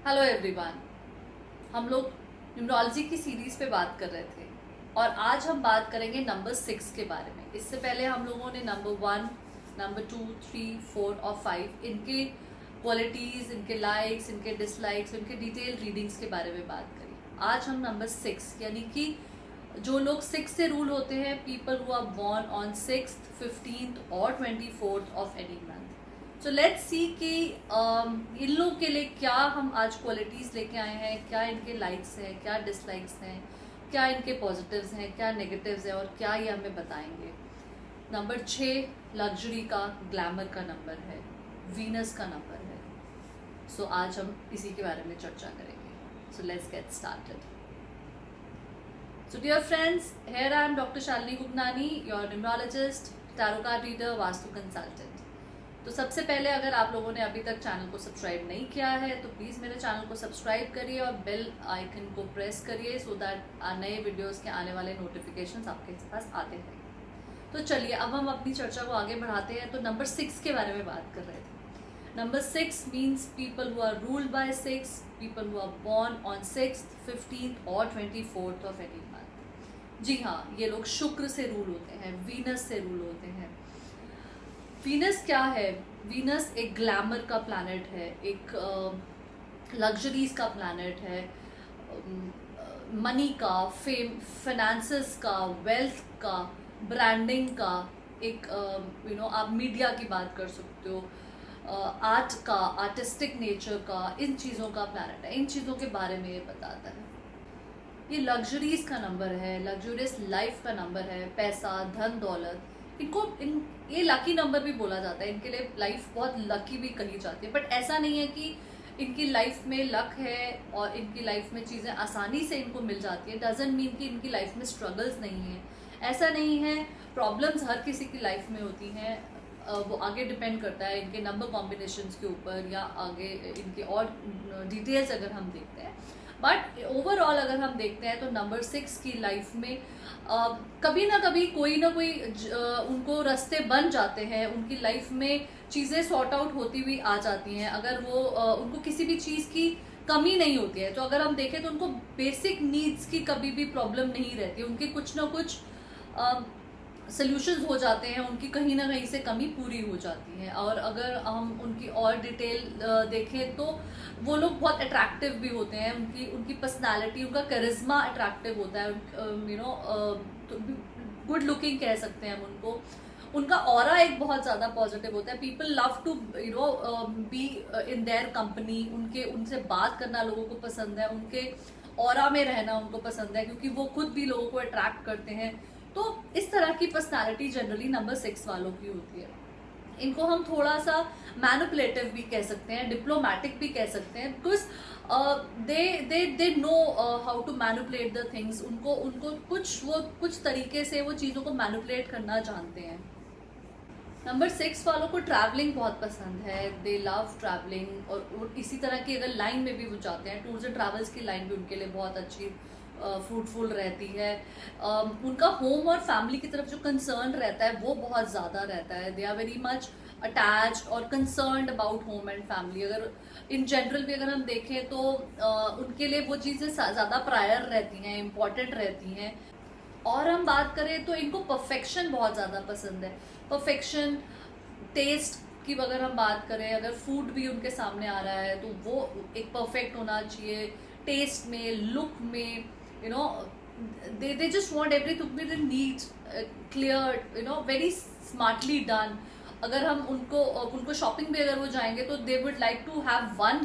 Hello everyone. हम लोग numerology की सीरीज पे बात कर रहे थे और आज हम बात करेंगे नंबर 6 के बारे में। इससे पहले हम लोगों ने नंबर 1, नंबर 2, 3, 4 और 5 इनके क्वालिटीज़, इनके लाइक्स, इनके डिसलाइक्स, इनके डिटेल रीडिंग्स के बारे में बात करी। आज हम नंबर 6 यानी कि जो लोग 6 से रूल होते हैं, people who are born on 6th, 15th और 24th of any month. So let's see कि इन लोगों के लिए क्या हम आज क्वालिटीज़ लेके आए हैं, क्या इनके लाइक्स हैं, क्या डिसलाइक्स हैं, क्या इनके पॉजिटिव्स हैं, क्या नेगेटिव्स हैं और क्या ये हमें बताएंगे। नंबर 6 लग्जरी का, ग्लैमर का नंबर है, वीनस का नंबर है। सो आज हम इसी के बारे में चर्चा करेंगे। So let's get started. So dear friends, here I am Dr. Shalini Gugnani, your numerologist, tarot card reader, vastu consultant. तो सबसे पहले अगर आप लोगों ने अभी तक चैनल को सब्सक्राइब नहीं किया है तो प्लीज़ मेरे चैनल को सब्सक्राइब करिए और बेल आइकन को प्रेस करिए सो दैट नए वीडियोस के आने वाले नोटिफिकेशंस आपके पास आते हैं। तो चलिए अब हम अपनी चर्चा को आगे बढ़ाते हैं। तो नंबर 6 के बारे में बात कर रहे थे। Number 6 means people who are ruled by 6, people who are born on 6th, 15th और 24th ऑफ एनी मंथ। जी हाँ, ये लोग शुक्र से रूल होते हैं, वीनस से रूल होते हैं। वीनस क्या है? वीनस एक ग्लैमर का प्लैनेट है, एक लग्जरीज का प्लैनेट है, मनी का, फेम, फाइनेंसेस का, वेल्थ का, ब्रांडिंग का, एक आप मीडिया की बात कर सकते हो, आर्ट का, आर्टिस्टिक नेचर का, इन चीज़ों का प्लैनेट है। इन चीज़ों के बारे में ये बताता है। ये लग्जरीज का नंबर है, लग्जूरियस लाइफ का नंबर है, पैसा, धन दौलत, ये लकी नंबर भी बोला जाता है। इनके लिए लाइफ बहुत लकी भी कही जाती है, बट ऐसा नहीं है कि इनकी लाइफ में लक है और इनकी लाइफ में चीज़ें आसानी से इनको मिल जाती है। डजंट मीन कि इनकी लाइफ में स्ट्रगल्स नहीं है, ऐसा नहीं है। प्रॉब्लम्स हर किसी की लाइफ में होती हैं, वो आगे डिपेंड करता है इनके नंबर कॉम्बिनेशंस के ऊपर या आगे इनके और डिटेल्स अगर हम देखते हैं। बट ओवरऑल अगर हम देखते हैं तो नंबर 6 की लाइफ में कभी ना कभी कोई ना कोई उनको रास्ते बन जाते हैं, उनकी लाइफ में चीज़ें सॉर्ट आउट होती हुई आ जाती हैं। अगर वो उनको किसी भी चीज़ की कमी नहीं होती है, तो अगर हम देखें तो उनको बेसिक नीड्स की कभी भी प्रॉब्लम नहीं रहती। उनके कुछ ना कुछ सोल्यूशंस हो जाते हैं, उनकी कहीं ना कहीं से कमी पूरी हो जाती है। और अगर हम उनकी और डिटेल देखें तो वो लोग बहुत अट्रैक्टिव भी होते हैं। उनकी पर्सनालिटी, उनका करिश्मा अट्रैक्टिव होता है। तो गुड लुकिंग कह सकते हैं हम उनको। उनका ऑरा एक बहुत ज़्यादा पॉजिटिव होता है। People love to be in their company. उनसे बात करना लोगों को पसंद है, उनके ऑरा में रहना उनको पसंद है, क्योंकि वो खुद भी लोगों को अट्रैक्ट करते हैं। तो इस तरह की पर्सनालिटी जनरली नंबर 6 वालों की होती है। इनको हम थोड़ा सा मैनिपुलेटिव भी कह सकते हैं, डिप्लोमेटिक भी कह सकते हैं, because they know how to manipulate the things. उनको कुछ तरीके से वो चीज़ों को मैनिपुलेट करना जानते हैं। नंबर 6 वालों को ट्रैवलिंग बहुत पसंद है, दे लव ट्रैवलिंग। और इसी तरह की अगर लाइन में भी वो जाते हैं, टूर्स एंड ट्रैवल्स की लाइन भी उनके लिए बहुत अच्छी फ्रूटफुल रहती है। उनका होम और फैमिली की तरफ जो कंसर्न रहता है वो बहुत ज़्यादा रहता है। They are very much attached और concerned about home and family. अगर इन जनरल भी अगर हम देखें तो उनके लिए वो चीज़ें ज़्यादा प्रायर रहती हैं, इम्पॉर्टेंट रहती हैं। और हम बात करें तो इनको परफेक्शन बहुत ज़्यादा पसंद है। परफेक्शन, टेस्ट की अगर हम बात करें, अगर फूड भी उनके सामने आ रहा है तो वो एक परफेक्ट होना चाहिए, टेस्ट में, लुक में, they just want everything to be neat, clear, very smartly done. अगर हम उनको शॉपिंग भी अगर वो जाएंगे तो they would like to have one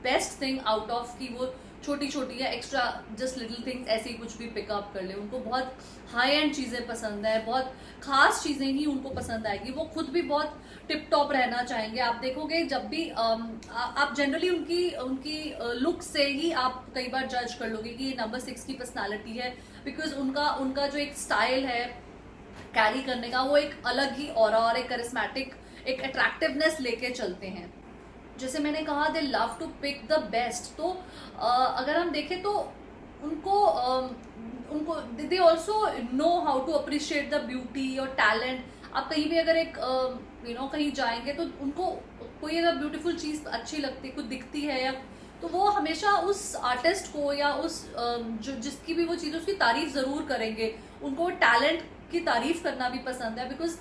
best thing out of कि वो छोटी छोटी या एक्स्ट्रा जस्ट लिटिल थिंग्स ऐसे ही कुछ भी पिकअप कर ले। उनको बहुत हाई एंड चीज़ें पसंद है, बहुत खास चीज़ें ही उनको पसंद आएगी। वो खुद भी बहुत टिप टॉप रहना चाहेंगे। आप देखोगे जब भी आप जनरली उनकी लुक से ही आप कई बार जज कर लोगे कि ये नंबर 6 की पर्सनालिटी है, बिकॉज उनका जो एक स्टाइल है कैरी करने का, वो एक अलग ही ऑरा और एक करिस्मेटिक, एक अट्रैक्टिवनेस लेके चलते हैं। जैसे मैंने कहा, they love to pick the best. तो अगर हम देखें तो उनको they also know how to appreciate the beauty और टैलेंट। आप कहीं भी अगर कहीं जाएंगे तो उनको कोई अगर ब्यूटीफुल चीज़ अच्छी लगती, कुछ दिखती है या तो वो हमेशा उस आर्टिस्ट को या उस जो जिसकी भी वो चीज़ उसकी तारीफ ज़रूर करेंगे, उनको टैलेंट की तारीफ करना भी पसंद है, because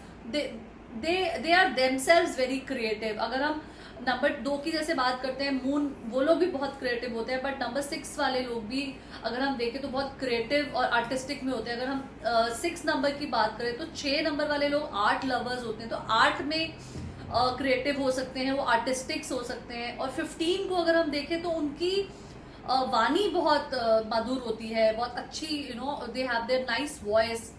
they are themselves very creative. अगर हम नंबर 2 की जैसे बात करते हैं, मून, वो लोग भी बहुत क्रिएटिव होते हैं, बट नंबर 6 वाले लोग भी अगर हम देखें तो बहुत क्रिएटिव और आर्टिस्टिक में होते हैं। अगर हम 6 नंबर की बात करें तो 6 नंबर वाले लोग आर्ट लवर्स होते हैं, तो आर्ट में क्रिएटिव हो सकते हैं, वो आर्टिस्टिक्स हो सकते हैं। और 15 को अगर हम देखें तो उनकी वाणी बहुत मधुर होती है, बहुत अच्छी, they have their nice voice,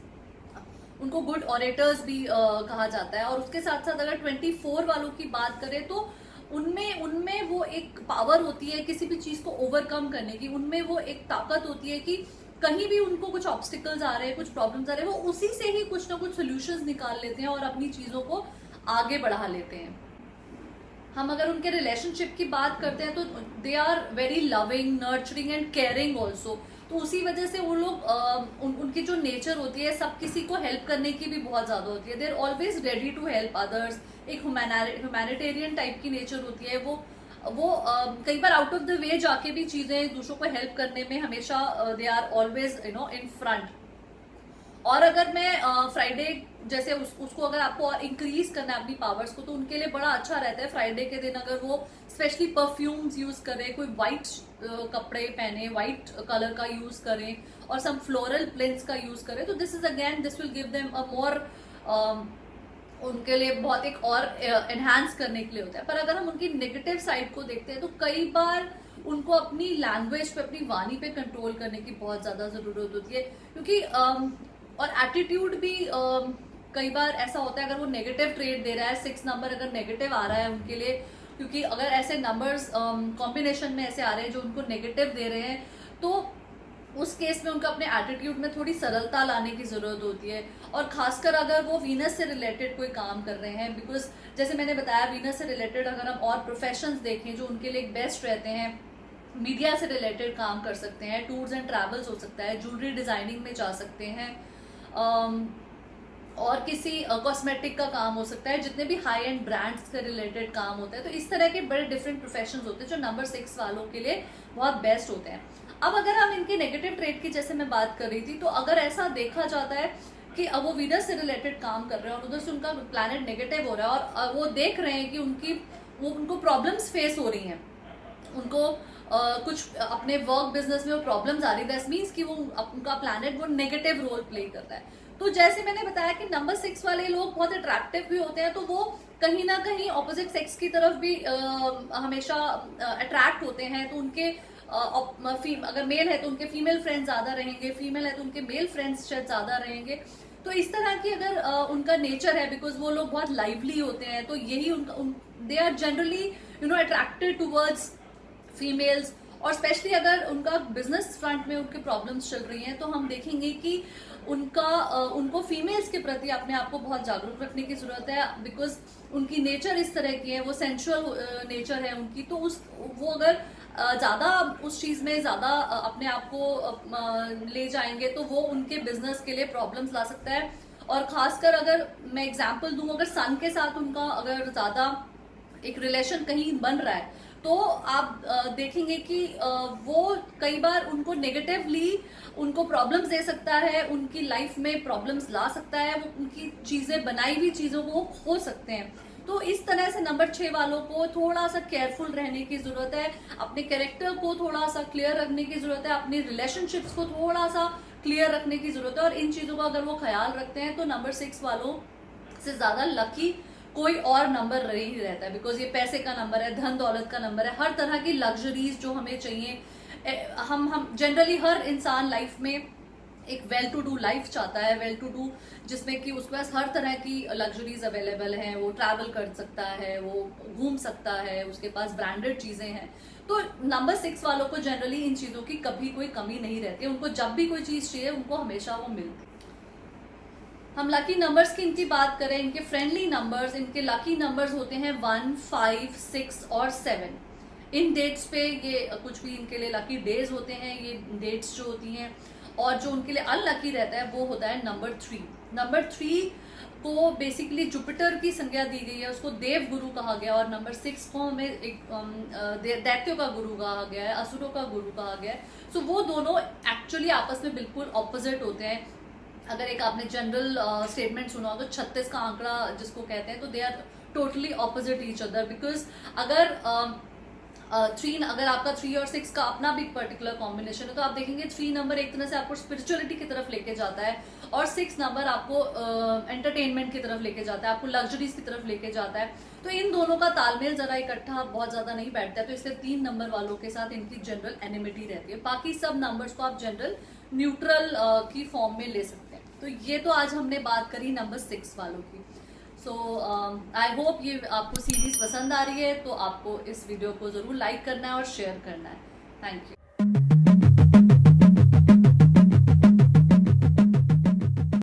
उनको गुड ऑरेटर्स भी कहा जाता है। और उसके साथ साथ अगर 24 वालों की बात करें तो उनमें वो एक पावर होती है किसी भी चीज को ओवरकम करने की, उनमें वो एक ताकत होती है कि कहीं भी उनको कुछ ऑब्स्टिकल्स आ रहे हैं, कुछ प्रॉब्लम्स आ रहे हैं, वो उसी से ही कुछ ना कुछ सोल्यूशंस निकाल लेते हैं और अपनी चीजों को आगे बढ़ा लेते हैं। हम अगर उनके रिलेशनशिप की बात करते हैं तो they are very loving, nurturing and caring also. तो उसी वजह से वो लोग उनकी जो नेचर होती है, सब किसी को हेल्प करने की भी बहुत ज्यादा होती है। They are always ready to help others, एक ह्यूमैनिटेरियन टाइप की नेचर होती है। वो कई बार आउट ऑफ द वे जाके भी चीजें दूसरों को हेल्प करने में हमेशा they are always in front. और अगर मैं फ्राइडे जैसे उसको अगर आपको और इंक्रीज करना है अपनी पावर्स को, तो उनके लिए बड़ा अच्छा रहता है फ्राइडे के दिन अगर वो स्पेशली परफ्यूम्स यूज करें, कोई वाइट कपड़े पहने, वाइट कलर का यूज करें और सम फ्लोरल प्रिंट्स का यूज करें, तो this will give them a more, उनके लिए बहुत एक और एनहांस करने के लिए होता है। पर अगर हम उनकी नेगेटिव साइड को देखते हैं तो कई बार उनको अपनी लैंग्वेज पे, अपनी वाणी पे कंट्रोल करने की बहुत ज्यादा जरूरत होती है, क्योंकि और एटीट्यूड भी कई बार ऐसा होता है। अगर वो नेगेटिव ट्रेड दे रहा है, 6 नंबर अगर नेगेटिव आ रहा है उनके लिए, क्योंकि अगर ऐसे नंबर्स कॉम्बिनेशन में ऐसे आ रहे हैं जो उनको नेगेटिव दे रहे हैं, तो उस केस में उनको अपने एटीट्यूड में थोड़ी सरलता लाने की जरूरत होती है। और खासकर अगर वो वीनस से रिलेटेड कोई काम कर रहे हैं, बिकॉज जैसे मैंने बताया, वीनस से रिलेटेड अगर हम और प्रोफेशंस देखें जो उनके लिए बेस्ट रहते हैं, मीडिया से रिलेटेड काम कर सकते हैं, टूर्स एंड ट्रैवल्स हो सकता है, ज्वेलरी डिजाइनिंग में जा सकते हैं, और किसी कॉस्मेटिक का काम हो सकता है, जितने भी हाई एंड ब्रांड्स से रिलेटेड काम होता है। तो इस तरह के बड़े डिफरेंट प्रोफेशंस होते हैं जो नंबर 6 वालों के लिए बहुत बेस्ट होते हैं। अब अगर हम इनके नेगेटिव ट्रेड की जैसे मैं बात कर रही थी, तो अगर ऐसा देखा जाता है कि अब वो वीनस से रिलेटेड काम कर रहे हैं और उधर से उनका प्लैनेट नेगेटिव हो रहा है और वो देख रहे हैं कि उनको प्रॉब्लम्स फेस हो रही हैं, उनको कुछ अपने वर्क बिजनेस में वो प्रॉब्लम्स आ रही है, दैट मीन्स कि वो उनका प्लैनेट वो नेगेटिव रोल प्ले करता है। तो जैसे मैंने बताया कि नंबर 6 वाले लोग बहुत अट्रैक्टिव भी होते हैं, तो वो कहीं ना कहीं ऑपोजिट सेक्स की तरफ भी हमेशा अट्रैक्ट होते हैं। तो उनके अगर मेल है तो उनके फीमेल फ्रेंड्स ज्यादा रहेंगे, फीमेल है तो उनके मेल फ्रेंड्स शायद ज्यादा रहेंगे। तो इस तरह की अगर उनका नेचर है, बिकॉज वो लोग बहुत लाइवली होते हैं, तो यही they are generally attracted towards females. और स्पेशली अगर उनका बिजनेस फ्रंट में उनके प्रॉब्लम्स चल रही हैं, तो हम देखेंगे कि उनको फीमेल्स के प्रति अपने आप को बहुत जागरूक रखने की जरूरत है, बिकॉज उनकी नेचर इस तरह की है, वो सेंशुअल नेचर है उनकी। तो वो अगर ज्यादा उस चीज में ज्यादा अपने आप को ले जाएंगे तो वो उनके बिजनेस के लिए प्रॉब्लम्स ला सकता है। और खासकर अगर मैं एग्जांपल दूं, अगर सन के साथ उनका अगर ज्यादा एक रिलेशन कहीं बन रहा है, तो आप देखेंगे कि वो कई बार उनको नेगेटिवली उनको प्रॉब्लम्स दे सकता है, उनकी लाइफ में प्रॉब्लम्स ला सकता है, वो उनकी चीजें बनाई हुई चीजों को खो सकते हैं। तो इस तरह से नंबर 6 वालों को थोड़ा सा केयरफुल रहने की जरूरत है, अपने कैरेक्टर को थोड़ा सा क्लियर रखने की जरूरत है, अपनी रिलेशनशिप्स को थोड़ा सा क्लियर रखने की जरूरत है। और इन चीजों का अगर वो ख्याल रखते हैं तो नंबर 6 वालों से ज्यादा लकी कोई और नंबर नहीं रहता है, बिकॉज ये पैसे का नंबर है, धन दौलत का नंबर है, हर तरह की लग्जरीज जो हमें चाहिए। हम जनरली हर इंसान लाइफ में एक वेल टू डू लाइफ चाहता है, वेल टू डू जिसमें कि उसके पास हर तरह की लग्जरीज अवेलेबल हैं, वो ट्रैवल कर सकता है, वो घूम सकता है, उसके पास ब्रांडेड चीजें हैं। तो नंबर 6 वालों को जनरली इन चीजों की कभी कोई कमी नहीं रहती, उनको जब भी कोई चीज चाहिए उनको हमेशा वो मिलती है। हम लकी नंबर्स की इनकी बात करें, इनके फ्रेंडली नंबर्स, इनके लकी नंबर्स होते हैं 1, 5, 6 और 7। इन डेट्स पे ये कुछ भी इनके लिए लकी डेज होते हैं, ये डेट्स जो होती हैं। और जो उनके लिए अनलकी रहता है वो होता है नंबर 3। नंबर 3 को बेसिकली जुपिटर की संज्ञा दी गई है, उसको देव गुरु कहा गया, और नंबर 6 को हमें एक दैत्यों का गुरु कहा गया है, असुरों का गुरु कहा गया है। सो वो दोनों एक्चुअली आपस में बिल्कुल ऑपोजिट होते हैं। अगर एक आपने जनरल स्टेटमेंट सुना हो तो 36 का आंकड़ा जिसको कहते हैं, तो they are totally opposite each other. Because अगर अगर आपका 3 और 6 का अपना भी पर्टिकुलर कॉम्बिनेशन है, तो आप देखेंगे 3 नंबर एक तरह से आपको स्पिरिचुअलिटी की तरफ लेके जाता है, और 6 नंबर आपको एंटरटेनमेंट की तरफ लेके जाता है, आपको लग्जरीज की तरफ लेके जाता है। तो इन दोनों का तालमेल जरा इकट्ठा बहुत ज्यादा नहीं बैठता है, तो इसलिए 3 नंबर वालों के साथ इनकी जनरल एनिमिटी रहती है। बाकी सब नंबर्स को आप जनरल न्यूट्रल की फॉर्म में ले सकते हैं। तो ये तो आज हमने बात करी नंबर 6 वालों की। सो आई होप ये आपको सीरीज पसंद आ रही है, तो आपको इस वीडियो को जरूर लाइक करना है और शेयर करना है। Thank you.